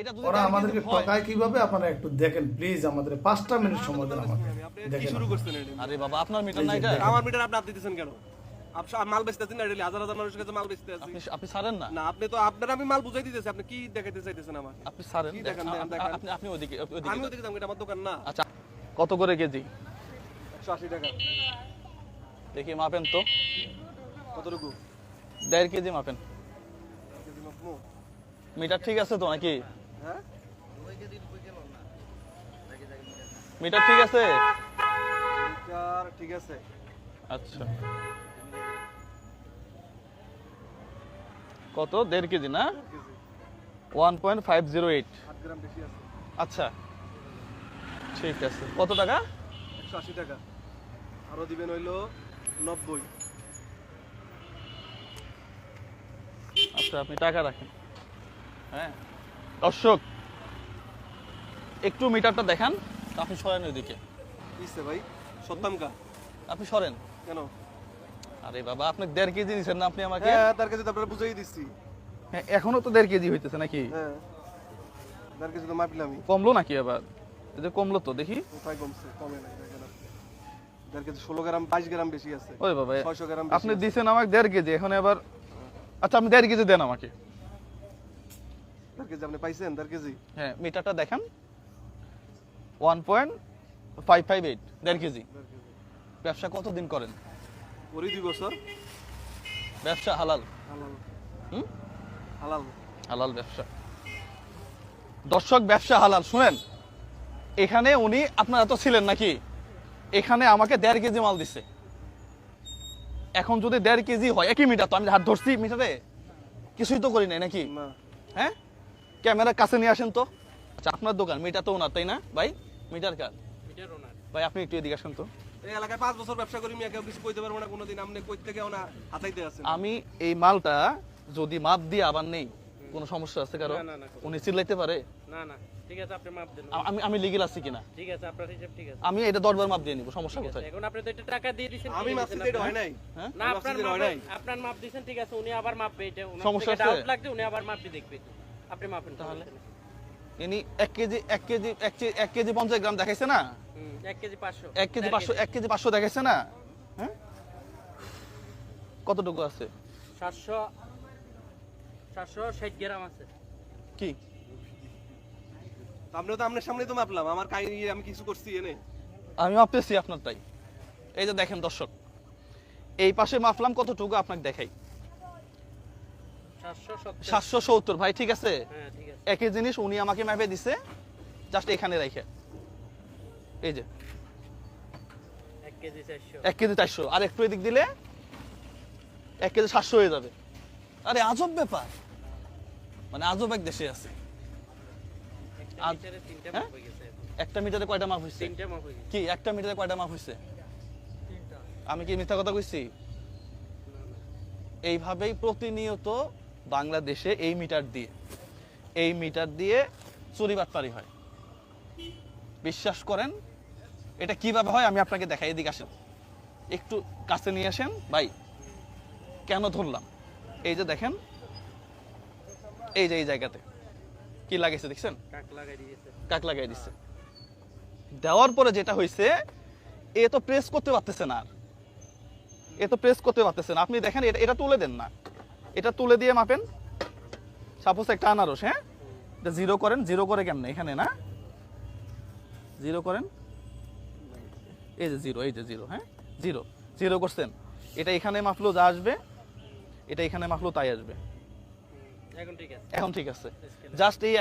এটা যদি ওরা আমাদেরকে ঠকায় কিভাবে আপনারা একটু দেখেন প্লিজ, আমাদের 5টা মিনিট সময় দেন আমাকে। আপনি কি দেখেন শুরু করছেন এটা? আরে বাবা আপনার মিটার না এটা, আমার মিটার আপনি দিতেছেন কেন? আপনি মাল বেচতেছেন না, ডেইলি হাজার হাজার মানুষের কাছে মাল বেচতে আছি। আপনি ছাড়েন না, না আপনি তো আপনার আমি মাল বুঝাই দিতেছি, আপনি কি দেখাইতে চাইতেছেন আমার? আপনি ছাড়েন, কি দেখেন, দেখেন। আপনি ওদিকে আমি ওদিকে যাবো, এটা আমার দোকান না। আচ্ছা কত করে কেজি 180 টাকা। দেখি মাপেন তো, কতটুকু? 1.5 কেজি মাপেন। কেজি মাপমু? মিটার ঠিক আছে তো নাকি? হ্যাঁ? মিটার ঠিক আছে? মিটার ঠিক আছে। আচ্ছা কত 1.5 কেজি না? কেজি 1.508। 8 গ্রাম বেশি আছে। আচ্ছা ঠিক আছে, কত টাকা? 180 টাকা। আরো দিবেন হইলো 90। আচ্ছা আপনি টাকা রাখেন। হ্যাঁ দর্শক একটু মিটারটা দেখান, আপনি সরেন ওইদিকে, কিসে ভাই? সত্তম কা? আপনি সরেন। কেন? আরে বাবা আপনি 1.5 কেজি নিছেন না আপনি আমাকে? হ্যাঁ, তার কাছে তো আপনারা বুঝাই দিচ্ছি। হ্যাঁ এখনো তো 1.5 কেজি হইতেছে নাকি? হ্যাঁ, তার কাছে তো মাপলামই। কমলো নাকি আবার? এই যে কমলো তো দেখি। কোথায় কমছে? কমে নাই, দেখেন আপনি। তার কাছে 16 গ্রাম 22 গ্রাম বেশি আছে। ওই বাবা 600 গ্রাম আপনি দিছেন আমাকে 1.5 কেজি, এখন আবার আচ্ছা আপনি 1.5 কেজি দেন আমাকে। তার কাছে আপনি পাইছেন তার কেজি? হ্যাঁ মিটারটা দেখান 1.558 1.5 কেজি। ব্যবসা কতদিন করেন? ওরই 2 বছর। ব্যবসা হালাল? হালাল। হুম হালাল। হালাল ব্যবসা। দর্শক ব্যবসা হালাল। শুনেন এখানে উনি আপনারা তো ছিলেন নাকি, এখানে আমাকে 1.5 কেজি মাল দিছে। এখন যদি 1.5 কেজি হয় একই মিটার, তো আমি হাত ধরছি মিটারে, কিছুই তো করি নাই নাকি? না। হ্যাঁ ক্যামেরার কাছে নিয়ে আসেন তো। আচ্ছা আপনার দোকান, মিটার তো ওনার তাই না ভাই? মিটার কার? মিটার ওনার। ভাই আপনি একটু এদিকে আসেন তো। এই এলাকায় 5 বছর ব্যবসা করি, আমি কেউ কিছু কইতে পারবো না কোনোদিন। আপনি কই থেকে ওনা হাতাইতে আছেন? আমি এই মালটা যদি মাপ দিয়ে আবার নেই, কোনো সমস্যা আছে কারো? না, না, উনি চিল্লাইতে পারে? না না ঠিক আছে, আপনি মাপ দেন। আমি লিগেল আছি কিনা? ঠিক আছে, আপনার হিসাব ঠিক আছে। আমি এটা 10 বার মাপ দিয়ে নিব, সমস্যা কোথায়? এখন আপনি তো এটা টাকা দিয়ে দিয়েছেন, আমি মাপছি তো, এটা হয় নাই। হ্যাঁ না আমি আপনার মাপছি, এটা হয় নাই। আপনার মাপ দিয়েছেন ঠিক আছে, উনি আবার মাপবে। এটা সমস্যা আছে? ডাউট লাগছে, উনি আবার মাপবে, দেখবে। আপনি মাপেন তাহলে? তাহলে। ইনি 1 কেজি 50 গ্রাম দেখাইছে না? 1 কেজি 500। 1 কেজি 500, 1 কেজি 500 দেখাইছে না? হ্যাঁ কতটুকু আছে? 760 গ্রাম আছে। কি আপনিও তো আপনার সামনেই তো মাপলাম, আমার কাহিনী আমি কিছু করছি এনে। আমি মাপতেছি আপনারটাই। এই যে দেখেন দর্শক, এই পাশে মাপলাম কতটুকু আপনাকে দেখাই। 770। 770 ভাই ঠিক আছে। হ্যাঁ ঠিক আছে। একই জিনিস উনি আমাকে মেপে দিছে, জাস্ট এখানে রাখে। এই যে 1 কেজি 400। 1 কেজি 400, আর একটু এদিক দিলে 1 কেজি 700 হয়ে যাবে। আরে আজব ব্যাপার, মানে আজব এক দেশে আছে। একটা মিটারে 3টা হ্যাঁ? মাপ হয়ে গেছে এখন। একটা মিটারে কয়টা মাপ হইছে? 3টা মাপ হয়ে গেছে। কি একটা মিটারে কয়টা মাপ হইছে? আমি কি মিথ্যা কথা কইছি? এইভাবেই প্রতিনিয়ত বাংলাদেশে এই মিটার দিয়ে চুরি বাটপারি হয়। বিশ্বাস করেন এটা কিভাবে হয় আমি আপনাকে দেখাই। এদিকে আসেন, একটু কাছে নিয়ে আসেন ভাই। কেন ধরলাম? এই যে দেখেন, এই যে এই জায়গাতে কি লাগাইছে দেখছেন? কাক লাগাই দিয়েছে। কাক লাগাই দিচ্ছে। দেওয়ার পরে যেটা হয়েছে, এ তো প্রেস করতে পারতেছে না, আপনি দেখেন এটা তুলে দেন না, এটা তুলে দিয়ে মাপেন। সাপোজ একটা আনারস, হ্যাঁ এটা জিরো করেন, জিরো করে কেমনে এখানে না, জিরো করেন, এই যে জিরো, এই যে জিরো, হ্যাঁ জিরো করছেন। এটা এখানে মাপলো যা আসবে, এটা এখানে মাপলো তাই আসবে। এখন ঠিক আছে। এখন ঠিক আছে। জাস্ট এই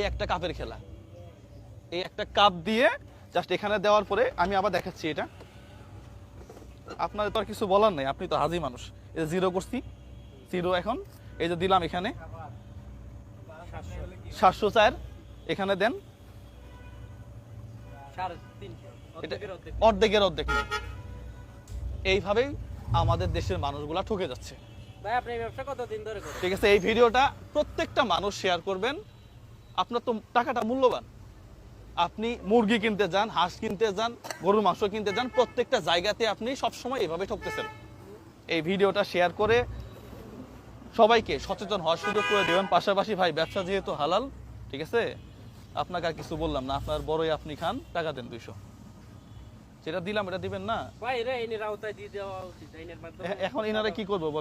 একটা কাপের খেলা, এই একটা কাপ দিয়ে জাস্ট এখানে দেওয়ার পরে আমি আবার দেখাচ্ছি। এটা আপনার তো আর কিছু বলার নাই, আপনি তো হাজি মানুষ। এই যে জিরো করছি, জিরো এখন এই যে দিলাম এখানে 704, এখানে দেন 350। অর্ধেকের অর্ধেক নেই। এইভাবেই আমাদের দেশের মানুষগুলা ঠকে যাচ্ছে। ভাই আপনি এই ব্যবসা কতদিন ধরে করেন? ঠিক আছে, এই ভিডিওটা প্রত্যেকটা মানুষ শেয়ার করবেন। আপনার তো টাকাটা মূল্যবান। আপনি মুরগি কিনতে যান, হাঁস কিনতে যান, গরুর মাংস কিনতে যান, প্রত্যেকটা জায়গাতে আপনি সবসময় এভাবে ঠকতেছেন। এই ভিডিওটা শেয়ার করে সবাইকে সচেতন হওয়ার সুযোগ করে দেবেন। পাশাপাশি ভাই ব্যবসা যেহেতু হালাল, ঠিক আছে, আপনাকে আর কিছু বললাম না, আপনার বড়ই আপনি খান, টাকা দেন 200। যেটা দিলাম এটা দিবেন না। ভাই রে আইনের আওতায় দিয়ে দেওয়া উচিত, আইনের মাধ্যমে এখন এনারা কি করবো